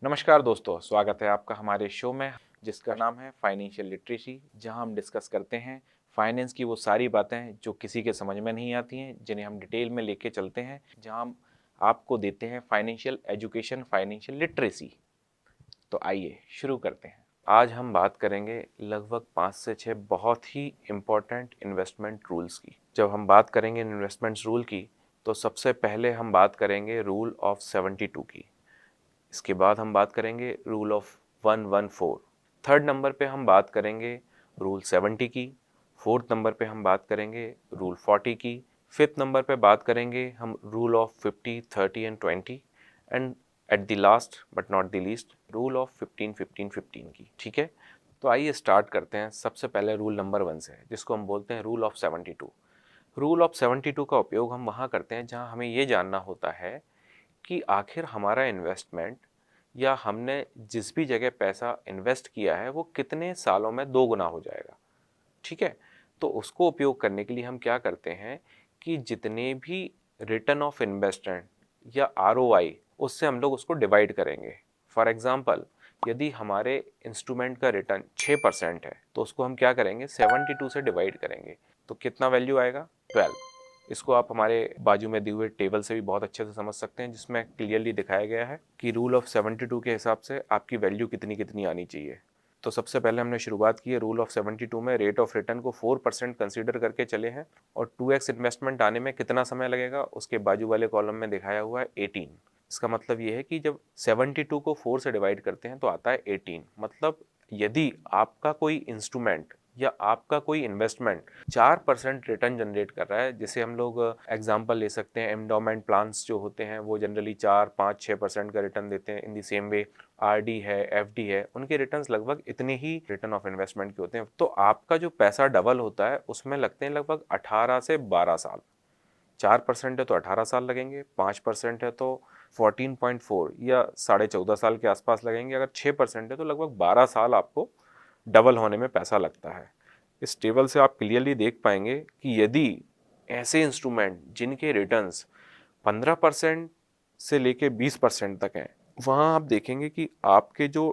नमस्कार दोस्तों, स्वागत है आपका हमारे शो में जिसका नाम है फाइनेंशियल लिटरेसी, जहां हम डिस्कस करते हैं फाइनेंस की वो सारी बातें जो किसी के समझ में नहीं आती हैं, जिन्हें हम डिटेल में लेके चलते हैं, जहां हम आपको देते हैं फाइनेंशियल एजुकेशन, फाइनेंशियल लिटरेसी। तो आइए शुरू करते हैं। आज हम बात करेंगे लगभग 5 से 6 बहुत ही इम्पोर्टेंट इन्वेस्टमेंट रूल्स की। जब हम बात करेंगे इन्वेस्टमेंट्स रूल की, तो सबसे पहले हम बात करेंगे रूल ऑफ 72 की। इसके बाद हम बात करेंगे रूल ऑफ 114। थर्ड नंबर पे हम बात करेंगे रूल 70 की। फोर्थ नंबर पे हम बात करेंगे रूल 40 की। फिफ्थ नंबर पे बात करेंगे हम rule of 50, 30 and 20। And at the last but not the least rule of 15, 15, 15 की। ठीक है, तो आइए स्टार्ट करते हैं सबसे पहले रूल नंबर 1 से, जिसको हम बोलते हैं रूल ऑफ 72। रूल ऑफ 72 का उपयोग हम वहाँ करते हैं जहाँ हमें ये जानना होता है कि आखिर हमारा इन्वेस्टमेंट या हमने जिस भी जगह पैसा इन्वेस्ट किया है वो कितने सालों में 2 गुना हो जाएगा। ठीक है, तो उसको उपयोग करने के लिए हम क्या करते हैं कि जितने भी रिटर्न ऑफ इन्वेस्टमेंट या आरओआई, उससे हम लोग उसको डिवाइड करेंगे। फॉर एग्जांपल, यदि हमारे इंस्ट्रूमेंट का रिटर्न 6% है तो उसको हम क्या करेंगे, 72 से डिवाइड करेंगे। तो कितना वैल्यू आएगा, 12। इसको आप हमारे बाजू में दिए हुए टेबल से भी बहुत अच्छे से समझ सकते हैं, जिसमें क्लियरली दिखाया गया है कि रूल ऑफ 72 के हिसाब से आपकी वैल्यू कितनी कितनी आनी चाहिए। तो सबसे पहले हमने शुरुआत की है रूल ऑफ 72 में रेट ऑफ रिटर्न को 4% कंसीडर करके चले हैं, और 2x इन्वेस्टमेंट आने में कितना समय लगेगा उसके बाजू वाले कॉलम में दिखाया हुआ है 18। इसका मतलब ये है कि जब 72 को 4 से डिवाइड करते हैं तो आता है 18। मतलब यदि आपका कोई इंस्ट्रूमेंट या आपका कोई इन्वेस्टमेंट 4% रिटर्न जनरेट कर रहा है, जैसे हम लोग एग्जांपल ले सकते हैं, एंडोमेंट प्लान्स जो होते हैं वो जनरली 4, 5, 6% का रिटर्न देते हैं। इन दी सेम वे आरडी है, एफडी है, उनके रिटर्न्स लगभग इतने ही रिटर्न ऑफ इन्वेस्टमेंट के होते हैं। तो आपका जो पैसा डबल होता है उसमें लगते हैं लगभग 18 से 12 साल। 4% है तो 18 साल लगेंगे, 5% है तो 14.4 या 14.5 साल के आसपास लगेंगे, अगर 6% है तो लगभग 12 साल आपको डबल होने में पैसा लगता है। इस टेबल से आप क्लियरली देख पाएंगे कि यदि ऐसे इंस्ट्रूमेंट जिनके रिटर्न्स 15% से लेके 20% तक हैं, वहाँ आप देखेंगे कि आपके जो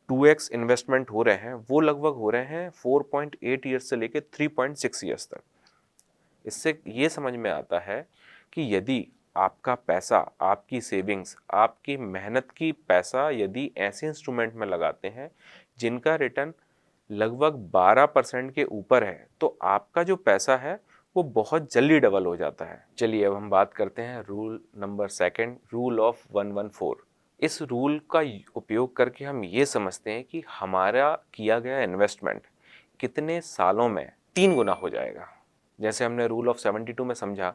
2x इन्वेस्टमेंट हो रहे हैं वो लगभग हो रहे हैं 4.8 ईयर्स से लेके 3.6 ईयर्स तक। इससे ये समझ में आता है कि यदि आपका पैसा, आपकी सेविंग्स, आपकी मेहनत की पैसा यदि ऐसे इंस्ट्रूमेंट में लगाते हैं जिनका रिटर्न लगभग 12% के ऊपर है, तो आपका जो पैसा है वो बहुत जल्दी डबल हो जाता है। चलिए अब हम बात करते हैं रूल नंबर 2, रूल ऑफ 114। इस रूल का उपयोग करके हम ये समझते हैं कि हमारा किया गया इन्वेस्टमेंट कितने सालों में 3 गुना हो जाएगा। जैसे हमने रूल ऑफ 72 में समझा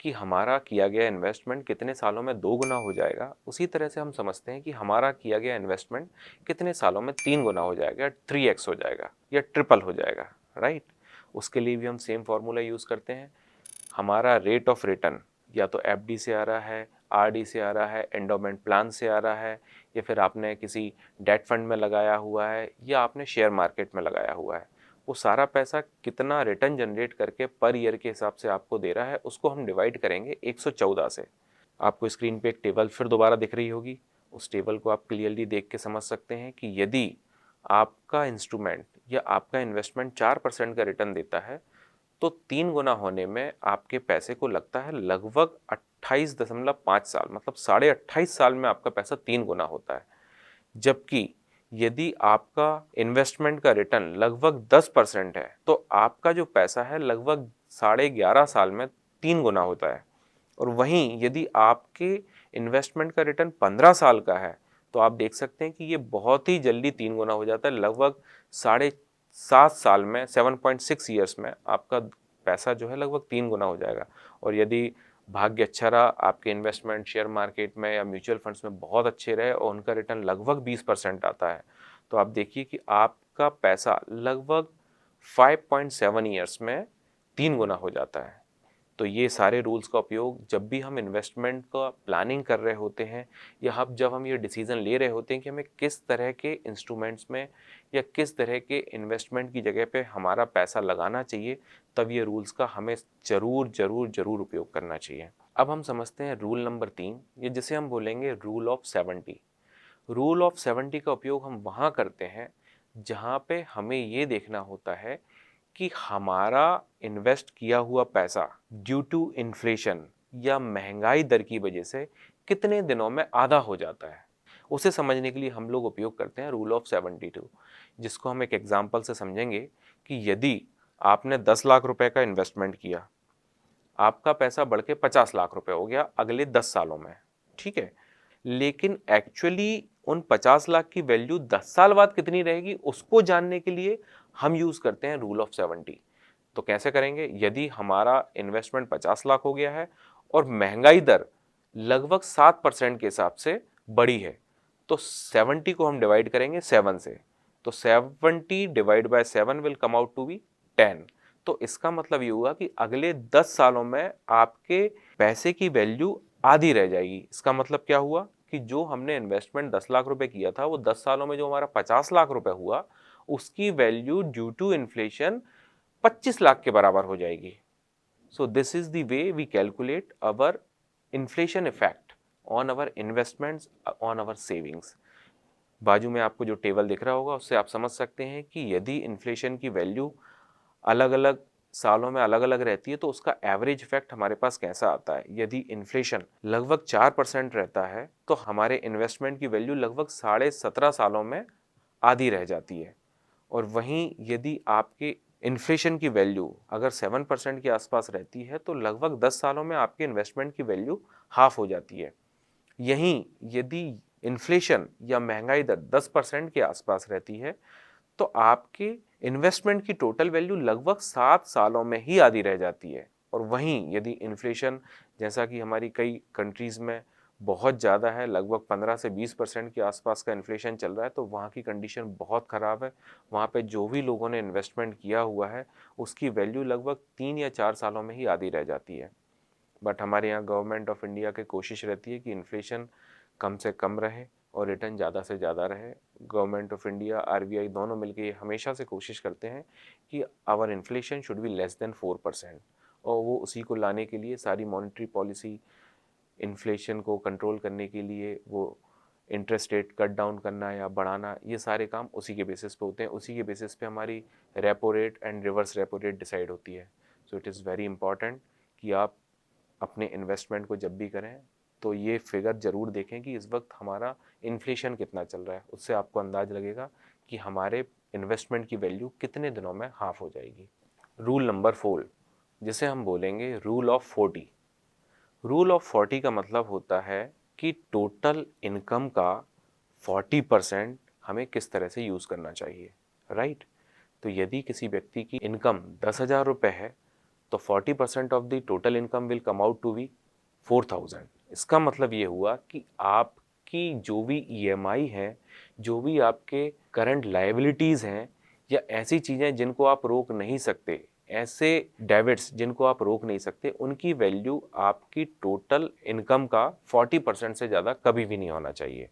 कि हमारा किया गया इन्वेस्टमेंट कितने सालों में 2 गुना हो जाएगा, उसी तरह से हम समझते हैं कि हमारा किया गया इन्वेस्टमेंट कितने सालों में 3 गुना हो जाएगा, 3x हो जाएगा या ट्रिपल हो जाएगा। राइट, उसके लिए भी हम सेम फार्मूला यूज़ करते हैं। हमारा रेट ऑफ रिटर्न या तो एफडी से आ रहा है, आरडी से आ रहा है, एंडोमेंट प्लान से आ रहा है, या फिर आपने किसी डेट फंड में लगाया हुआ है, या आपने शेयर मार्केट में लगाया हुआ है। वो सारा पैसा कितना रिटर्न जनरेट करके पर ईयर के हिसाब से आपको दे रहा है, उसको हम डिवाइड करेंगे 114 से। आपको स्क्रीन पे एक टेबल फिर दोबारा दिख रही होगी, उस टेबल को आप क्लियरली देख के समझ सकते हैं कि यदि आपका इंस्ट्रूमेंट या आपका इन्वेस्टमेंट 4% का रिटर्न देता है तो 3 गुना होने में आपके पैसे को लगता है लगभग 28.5 साल, मतलब 28.5 साल में आपका पैसा 3 गुना होता है। जबकि यदि आपका इन्वेस्टमेंट का रिटर्न लगभग 10% है तो आपका जो पैसा है लगभग 11.5 साल में 3 गुना होता है। और वहीं यदि आपके इन्वेस्टमेंट का रिटर्न 15 साल का है तो आप देख सकते हैं कि ये बहुत ही जल्दी 3 गुना हो जाता है, लगभग 7.5 साल में, 7.6 ईयर्स में आपका पैसा जो है लगभग 3 गुना हो जाएगा। और यदि भाग्य अच्छा रहा, आपके इन्वेस्टमेंट शेयर मार्केट में या म्यूचुअल फंड्स में बहुत अच्छे रहे और उनका रिटर्न लगभग 20% आता है, तो आप देखिए कि आपका पैसा लगभग 5.7 ईयर्स में 3 गुना हो जाता है। तो ये सारे रूल्स का उपयोग जब भी हम इन्वेस्टमेंट का प्लानिंग कर रहे होते हैं, या जब हम ये डिसीज़न ले रहे होते हैं कि हमें किस तरह के इंस्ट्रूमेंट्स में या किस तरह के इन्वेस्टमेंट की जगह पे हमारा पैसा लगाना चाहिए, तब ये रूल्स का हमें ज़रूर ज़रूर ज़रूर उपयोग करना चाहिए। अब हम समझते हैं रूल नंबर 3, ये जिसे हम बोलेंगे रूल ऑफ 70। रूल ऑफ 70 का उपयोग हम वहाँ करते हैं जहाँ पे हमें ये देखना होता है कि हमारा इन्वेस्ट किया हुआ पैसा ड्यू टू इन्फ्लेशन या महंगाई दर की वजह से कितने दिनों में आधा हो जाता है। उसे समझने के लिए हम लोग उपयोग करते हैं रूल ऑफ 72, जिसको हम एक एग्जाम्पल से समझेंगे कि यदि आपने 10 लाख रुपए का इन्वेस्टमेंट किया, आपका पैसा बढ़ के 50 लाख रुपए हो गया अगले 10 सालों में, ठीक है, लेकिन एक्चुअली उन 50 लाख की वैल्यू 10 साल बाद कितनी रहेगी उसको जानने के लिए हम यूज करते हैं रूल ऑफ 70। तो कैसे करेंगे? यदि हमारा इन्वेस्टमेंट 50 लाख हो गया है और महंगाई दर लगभग 7% के हिसाब से बढ़ी है, तो 70 को हम डिवाइड करेंगे 7 से, तो 70 divide by 7 will come out to be 10। तो इसका मतलब ये हुआ कि अगले 10 सालों में आपके पैसे की वैल्यू आधी रह जाएगी। इसका मतलब क्या हुआ कि जो हमने इन्वेस्टमेंट 10 लाख रुपए किया था वो 10 सालों में जो हमारा 50 लाख रुपए हुआ उसकी value due to inflation 25 lakh के बराबर हो जाएगी। So this is the way we calculate our inflation effect on our investments, on our savings. बाजू में आपको जो टेबल दिख रहा होगा उससे आप समझ सकते हैं कि यदि इन्फ्लेशन की वैल्यू अलग अलग सालों में अलग अलग रहती है तो उसका एवरेज इफेक्ट हमारे पास कैसा आता है। यदि इन्फ्लेशन लगभग 4% रहता है तो हमारे इन्वेस्टमेंट की वैल्यू लगभग 17.5 सालों में आधी रह जाती है। और वहीं यदि आपके इन्फ्लेशन की वैल्यू अगर 7% के आसपास रहती है तो लगभग 10 सालों में आपके इन्वेस्टमेंट की वैल्यू हाफ हो जाती है। यहीं यदि इन्फ्लेशन या महंगाई दर 10% के आसपास रहती है तो आपके इन्वेस्टमेंट की टोटल वैल्यू लगभग 7 सालों में ही आधी रह जाती है। और वहीं यदि इन्फ्लेशन जैसा कि हमारी कई कंट्रीज में बहुत ज़्यादा है, लगभग 15 से 20% के आसपास का इन्फ्लेशन चल रहा है, तो वहाँ की कंडीशन बहुत ख़राब है। वहाँ पे जो भी लोगों ने इन्वेस्टमेंट किया हुआ है उसकी वैल्यू लगभग 3 या 4 सालों में ही आधी रह जाती है। बट हमारे यहाँ गवर्नमेंट ऑफ इंडिया की कोशिश रहती है कि इन्फ्लेशन कम से कम रहे और रिटर्न ज़्यादा से ज़्यादा रहे। गवर्नमेंट ऑफ इंडिया, आरबीआई दोनों मिलकर ये हमेशा से कोशिश करते हैं कि our inflation should be less than 4%, और वो उसी को लाने के लिए सारी मॉनेटरी पॉलिसी, इन्फ्लेशन को कंट्रोल करने के लिए वो इंटरेस्ट रेट कट डाउन करना या बढ़ाना, ये सारे काम उसी के बेसिस पे होते हैं। उसी के बेसिस पे हमारी repo rate and reverse repo rate decide होती है। So it is very important कि आप अपने इन्वेस्टमेंट को जब भी करें तो ये फिगर ज़रूर देखें कि इस वक्त हमारा इन्फ्लेशन कितना चल रहा है। उससे आपको अंदाज़ लगेगा कि हमारे इन्वेस्टमेंट की वैल्यू कितने दिनों में हाफ हो जाएगी। रूल नंबर 4, जिसे हम बोलेंगे रूल ऑफ 40। रूल ऑफ 40 का मतलब होता है कि टोटल इनकम का 40% हमें किस तरह से यूज़ करना चाहिए, राइट। तो यदि किसी व्यक्ति की इनकम 10,000 रुपये है तो 40% of the total income will come out to be 4,000। इसका मतलब ये हुआ कि आपकी जो भी ईएमआई है, जो भी आपके करंट लायबिलिटीज़ हैं, या ऐसी चीज़ें जिनको आप रोक नहीं सकते, ऐसे डेबिट्स जिनको आप रोक नहीं सकते, उनकी वैल्यू आपकी टोटल इनकम का 40% से ज़्यादा कभी भी नहीं होना चाहिए।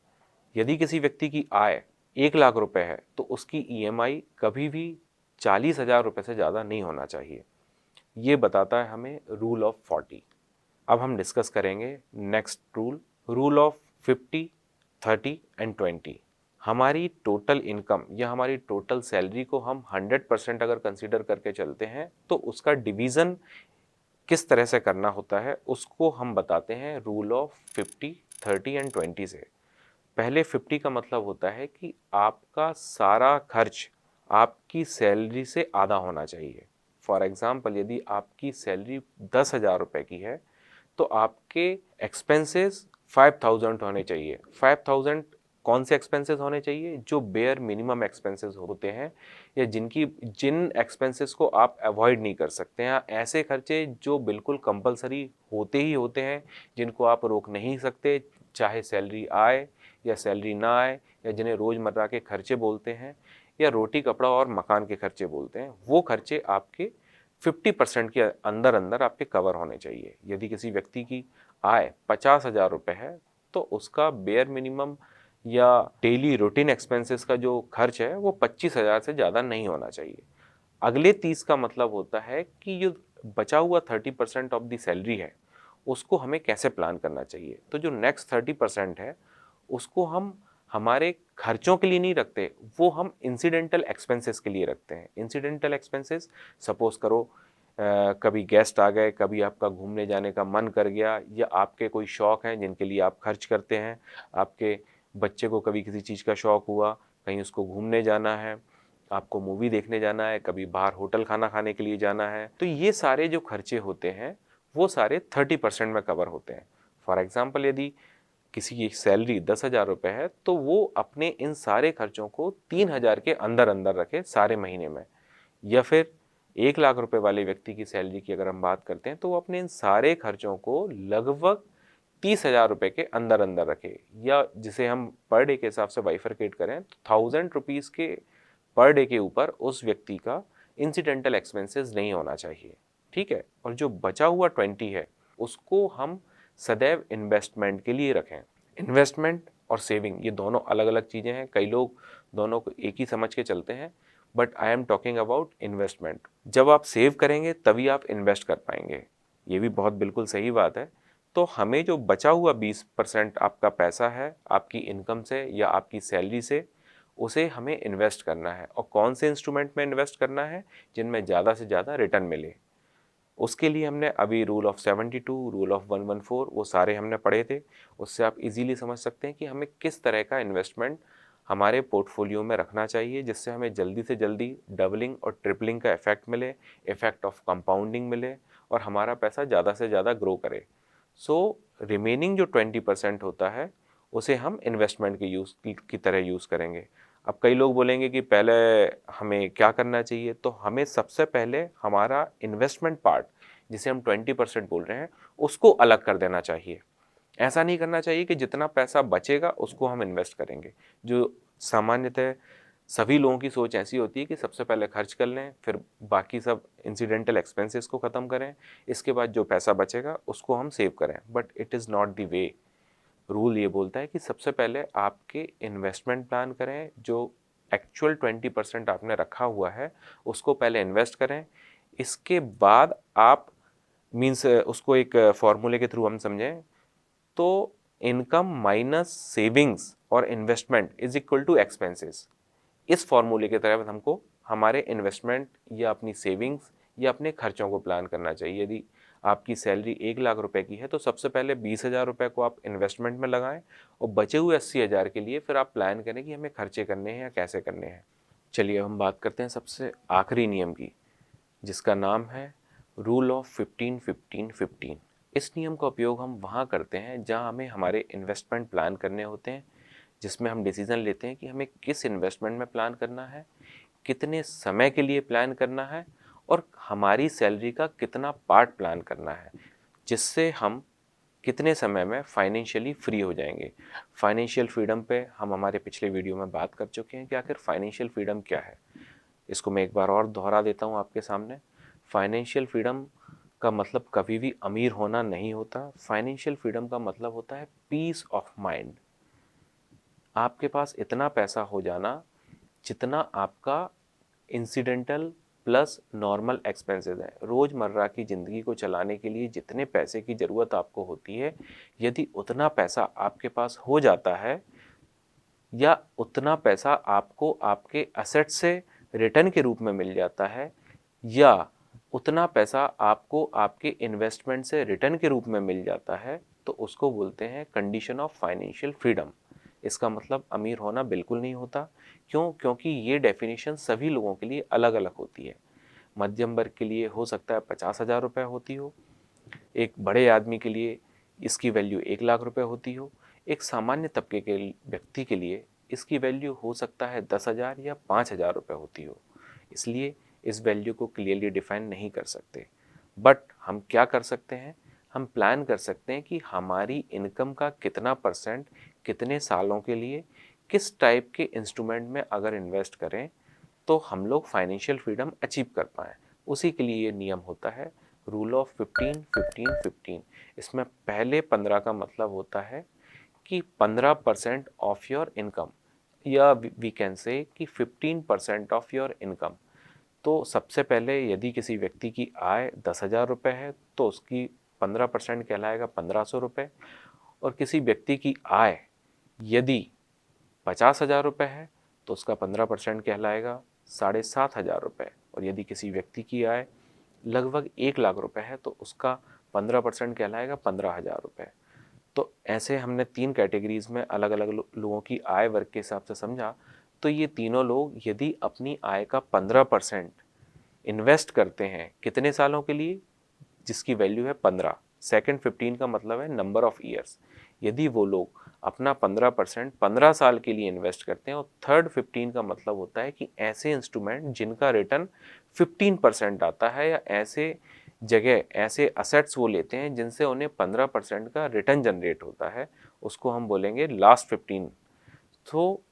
यदि किसी व्यक्ति की आय 1 लाख रुपए है तो उसकी ईएमआई कभी भी 40,000 रुपये से ज़्यादा नहीं होना चाहिए। ये बताता है हमें रूल ऑफ 40। अब हम डिस्कस करेंगे next rule, rule of 50, 30 and 20। हमारी टोटल इनकम या हमारी टोटल सैलरी को हम 100% अगर कंसीडर करके चलते हैं तो उसका डिवीज़न किस तरह से करना होता है उसको हम बताते हैं रूल ऑफ 50, 30 एंड 20 से। पहले 50 का मतलब होता है कि आपका सारा खर्च आपकी सैलरी से आधा होना चाहिए। फॉर एग्ज़ाम्पल, यदि आपकी सैलरी 10,000 रुपये की है तो आपके एक्सपेंसेस 5,000 होने चाहिए। 5,000 कौन से एक्सपेंसेस होने चाहिए? जो बेयर मिनिमम एक्सपेंसेस होते हैं, या जिन एक्सपेंसेस को आप अवॉइड नहीं कर सकते हैं, ऐसे खर्चे जो बिल्कुल कंपलसरी होते ही होते हैं, जिनको आप रोक नहीं सकते, चाहे सैलरी आए या सैलरी ना आए, या जिन्हें रोज़मर्रा के खर्चे बोलते हैं, या रोटी कपड़ा और मकान के खर्चे बोलते हैं, वो खर्चे आपके 50% के अंदर अंदर आपके कवर होने चाहिए। यदि किसी व्यक्ति की आय 50,000 रुपये है तो उसका बेयर मिनिमम या डेली रूटीन एक्सपेंसेस का जो खर्च है वो 25,000 से ज़्यादा नहीं होना चाहिए। अगले 30 का मतलब होता है कि जो बचा हुआ 30% ऑफ दी सैलरी है उसको हमें कैसे प्लान करना चाहिए। तो जो नेक्स्ट 30% है उसको हम हमारे खर्चों के लिए नहीं रखते, वो हम इंसिडेंटल एक्सपेंसेस के लिए रखते हैं। इंसिडेंटल एक्सपेंसेस, सपोज करो कभी गेस्ट आ गए, कभी आपका घूमने जाने का मन कर गया, या आपके कोई शौक़ हैं जिनके लिए आप खर्च करते हैं। आपके बच्चे को कभी किसी चीज़ का शौक़ हुआ, कहीं उसको घूमने जाना है, आपको मूवी देखने जाना है, कभी बाहर होटल खाना खाने के लिए जाना है, तो ये सारे जो खर्चे होते हैं वो सारे 30% में कवर होते हैं। फॉर एग्ज़ाम्पल, यदि किसी की सैलरी 10,000 रुपये है, तो वो अपने इन सारे खर्चों को 3,000 के अंदर अंदर रखे सारे महीने में। या फिर 1,00,000 रुपये वाले व्यक्ति की सैलरी की अगर हम बात करते हैं, तो वो अपने इन सारे खर्चों को लगभग 30,000 रुपये के अंदर अंदर रखे, या जिसे हम पर डे के हिसाब से बाइफरकेट करें तो 1,000 रुपीज़ के पर डे के ऊपर उस व्यक्ति का इंसिडेंटल एक्सपेंसेस नहीं होना चाहिए। ठीक है, और जो बचा हुआ 20 है उसको हम सदैव इन्वेस्टमेंट के लिए रखें। इन्वेस्टमेंट और सेविंग ये दोनों अलग अलग चीज़ें हैं। कई लोग दोनों को एक ही समझ के चलते हैं, but I am talking about investment. जब आप सेव करेंगे तभी आप इन्वेस्ट कर पाएंगे, ये भी बहुत बिल्कुल सही बात है। तो हमें जो बचा हुआ 20% आपका पैसा है आपकी इनकम से या आपकी सैलरी से, उसे हमें इन्वेस्ट करना है। और कौन से इंस्ट्रूमेंट में इन्वेस्ट करना है? जिनमें ज़्यादा से ज़्यादा रिटर्न मिले। उसके लिए हमने अभी रूल ऑफ 72, रूल ऑफ 114 वो सारे हमने पढ़े थे। उससे आप इजीली समझ सकते हैं कि हमें किस तरह का इन्वेस्टमेंट हमारे पोर्टफोलियो में रखना चाहिए, जिससे हमें जल्दी से जल्दी डबलिंग और ट्रिपलिंग का इफेक्ट मिले, इफेक्ट ऑफ कंपाउंडिंग मिले, और हमारा पैसा ज़्यादा से ज़्यादा ग्रो करे। सो रिमेनिंग जो 20% होता है उसे हम इन्वेस्टमेंट के यूज़ की तरह यूज़ करेंगे। अब कई लोग बोलेंगे कि पहले हमें क्या करना चाहिए, तो हमें सबसे पहले हमारा इन्वेस्टमेंट पार्ट, जिसे हम 20% बोल रहे हैं, उसको अलग कर देना चाहिए। ऐसा नहीं करना चाहिए कि जितना पैसा बचेगा उसको हम इन्वेस्ट करेंगे। जो सामान्यतः सभी लोगों की सोच ऐसी होती है कि सबसे पहले खर्च कर लें, फिर बाकी सब इंसिडेंटल एक्सपेंसेस को ख़त्म करें, इसके बाद जो पैसा बचेगा उसको हम सेव करें। But it is not the way. Rule ये बोलता है कि सबसे पहले आपके इन्वेस्टमेंट प्लान करें, जो एक्चुअल 20% आपने रखा हुआ है उसको पहले इन्वेस्ट करें। इसके बाद आप मीन्स उसको एक फॉर्मूले के थ्रू हम समझें तो इनकम माइनस सेविंग्स और investment is equal to expenses. इस फॉर्मूले के तहत हमको हमारे इन्वेस्टमेंट या अपनी सेविंग्स या अपने खर्चों को प्लान करना चाहिए। यदि आपकी सैलरी 1,00,000 रुपए की है तो सबसे पहले 20,000 रुपये को आप इन्वेस्टमेंट में लगाएं, और बचे हुए 80,000 के लिए फिर आप प्लान करें कि हमें खर्चे करने हैं या कैसे करने हैं। चलिए अब हम बात करते हैं सबसे आखिरी नियम की, जिसका नाम है रूल ऑफ 15-15-15। इस नियम का उपयोग हम वहाँ करते हैं जहाँ हमें हमारे इन्वेस्टमेंट प्लान करने होते हैं, जिसमें हम डिसीज़न लेते हैं कि हमें किस इन्वेस्टमेंट में प्लान करना है, कितने समय के लिए प्लान करना है, और हमारी सैलरी का कितना पार्ट प्लान करना है, जिससे हम कितने समय में फाइनेंशियली फ्री हो जाएंगे। फाइनेंशियल फ्रीडम पे हम हमारे पिछले वीडियो में बात कर चुके हैं कि आखिर फाइनेंशियल फ्रीडम क्या है। इसको मैं एक बार और दोहरा देता हूँ आपके सामने। फाइनेंशियल फ्रीडम का मतलब कभी भी अमीर होना नहीं होता। फाइनेंशियल फ्रीडम का मतलब होता है पीस ऑफ माइंड। आपके पास इतना पैसा हो जाना जितना आपका इंसिडेंटल प्लस नॉर्मल एक्सपेंसेस है। रोज़मर्रा की ज़िंदगी को चलाने के लिए जितने पैसे की ज़रूरत आपको होती है, यदि उतना पैसा आपके पास हो जाता है, या उतना पैसा आपको आपके एसेट से रिटर्न के रूप में मिल जाता है, या उतना पैसा आपको आपके इन्वेस्टमेंट से रिटर्न के रूप में मिल जाता है, तो उसको बोलते हैं कंडीशन ऑफ फाइनेंशियल फ्रीडम। इसका मतलब अमीर होना बिल्कुल नहीं होता। क्यों? क्योंकि ये डेफिनेशन सभी लोगों के लिए अलग अलग होती है। मध्यम वर्ग के लिए हो सकता है 50,000 रुपये होती हो, एक बड़े आदमी के लिए इसकी वैल्यू 1,00,000 रुपये होती हो, एक सामान्य तबके के व्यक्ति के लिए इसकी वैल्यू हो सकता है 10,000 या 5,000 रुपये होती हो। इसलिए इस वैल्यू को क्लियरली डिफाइन नहीं कर सकते। बट हम क्या कर सकते हैं? हम प्लान कर सकते हैं कि हमारी इनकम का कितना परसेंट कितने सालों के लिए किस टाइप के इंस्ट्रूमेंट में अगर इन्वेस्ट करें तो हम लोग फाइनेंशियल फ्रीडम अचीव कर पाएँ। उसी के लिए ये नियम होता है रूल ऑफ 15-15-15। इसमें पहले 15 का मतलब होता है कि 15% ऑफ योर इनकम, या वी कैन से कि 15% ऑफ योर इनकम। तो सबसे पहले यदि किसी व्यक्ति की आय 10,000 रुपये है तो उसकी 15% कहलाएगा 1,500 रुपये। और किसी व्यक्ति की आय यदि 50,000 रुपये है तो उसका 15% कहलाएगा 7,500 रुपये, और यदि किसी व्यक्ति की आय लगभग 1 लाख रुपए है तो उसका 15% कहलाएगा 15,000 रुपये। तो ऐसे हमने 3 कैटेगरीज में अलग अलग लोगों की आय वर्ग के हिसाब से समझा। तो ये तीनों लोग यदि अपनी आय का 15% इन्वेस्ट करते हैं कितने सालों के लिए, जिसकी वैल्यू है 15, सेकंड 15 का मतलब है नंबर ऑफ ईयर्स, यदि वो लोग अपना 15% 15 साल के लिए इन्वेस्ट करते हैं, और थर्ड 15 का मतलब होता है कि ऐसे इंस्ट्रूमेंट जिनका रिटर्न 15% आता है, या ऐसे जगह ऐसे असेट्स वो लेते हैं जिनसे उन्हें 15% का रिटर्न जनरेट होता है, उसको हम बोलेंगे लास्ट 15। तो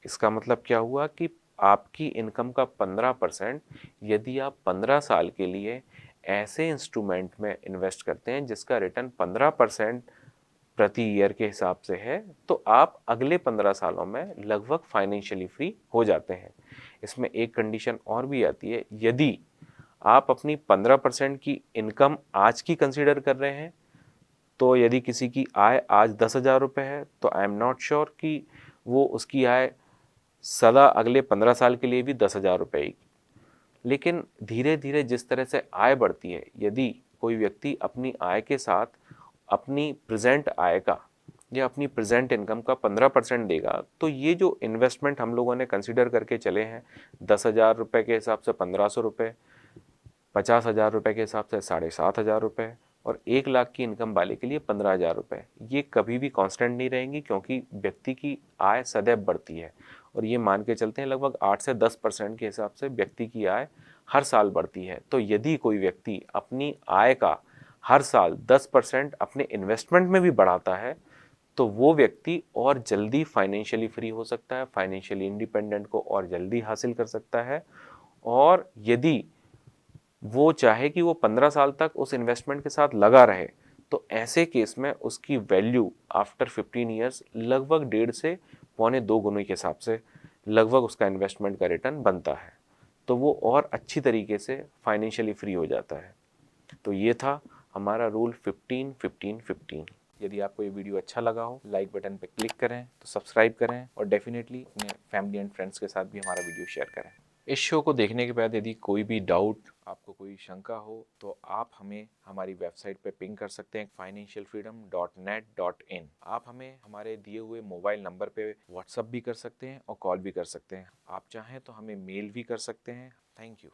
इसका मतलब क्या हुआ कि आपकी इनकम का 15% यदि आप 15 साल के लिए ऐसे इंस्ट्रूमेंट में इन्वेस्ट करते हैं जिसका रिटर्न 15% प्रति ईयर के हिसाब से है, तो आप अगले 15 सालों में लगभग फाइनेंशियली फ्री हो जाते हैं। इसमें एक कंडीशन और भी आती है, यदि आप अपनी 15% की इनकम आज की कंसीडर कर रहे हैं, तो यदि किसी की आय आज 10,000 रुपये है तो आई एम नॉट श्योर कि वो उसकी आय सदा अगले 15 साल के लिए भी 10,000 रुपये ही। लेकिन धीरे धीरे जिस तरह से आय बढ़ती है, यदि कोई व्यक्ति अपनी आय के साथ अपनी प्रेजेंट आय का या अपनी प्रेजेंट इनकम का 15% देगा, तो ये जो इन्वेस्टमेंट हम लोगों ने कंसिडर करके चले हैं, 10,000 रुपये के हिसाब से 1,500 रुपये, 50,000 रुपये के हिसाब से 7,500 रुपये, और 1 लाख की इनकम वाले के लिए 15,000 रुपये, ये कभी भी कांस्टेंट नहीं रहेंगी, क्योंकि व्यक्ति की आय सदैव बढ़ती है। और ये मान के चलते हैं लगभग 8 से 10% के हिसाब से व्यक्ति की आय हर साल बढ़ती है। तो यदि कोई व्यक्ति अपनी आय का हर साल 10% अपने इन्वेस्टमेंट में भी बढ़ाता है, तो वो व्यक्ति और जल्दी फाइनेंशियली फ्री हो सकता है, फाइनेंशियली इंडिपेंडेंट को और जल्दी हासिल कर सकता है। और यदि वो चाहे कि वो 15 साल तक उस इन्वेस्टमेंट के साथ लगा रहे, तो ऐसे केस में उसकी वैल्यू आफ्टर 15 ईयर्स लगभग 1.5 से 1.25 गुने के हिसाब से लगभग उसका इन्वेस्टमेंट का रिटर्न बनता है। तो वो और अच्छी तरीके से फाइनेंशियली फ्री हो जाता है। तो ये था हमारा रूल 15-15-15। यदि आपको ये वीडियो अच्छा लगा हो, लाइक बटन पे क्लिक करें, तो सब्सक्राइब करें, और डेफिनेटली अपने फैमिली एंड फ्रेंड्स के साथ भी हमारा वीडियो शेयर करें। इस शो को देखने के बाद यदि कोई भी डाउट, आपको कोई शंका हो, तो आप हमें हमारी वेबसाइट पे पिंग कर सकते हैं financialfreedom.net.in। आप हमें हमारे दिए हुए मोबाइल नंबर पे व्हाट्सअप भी कर सकते हैं और कॉल भी कर सकते हैं। आप चाहें तो हमें मेल भी कर सकते हैं। Thank you.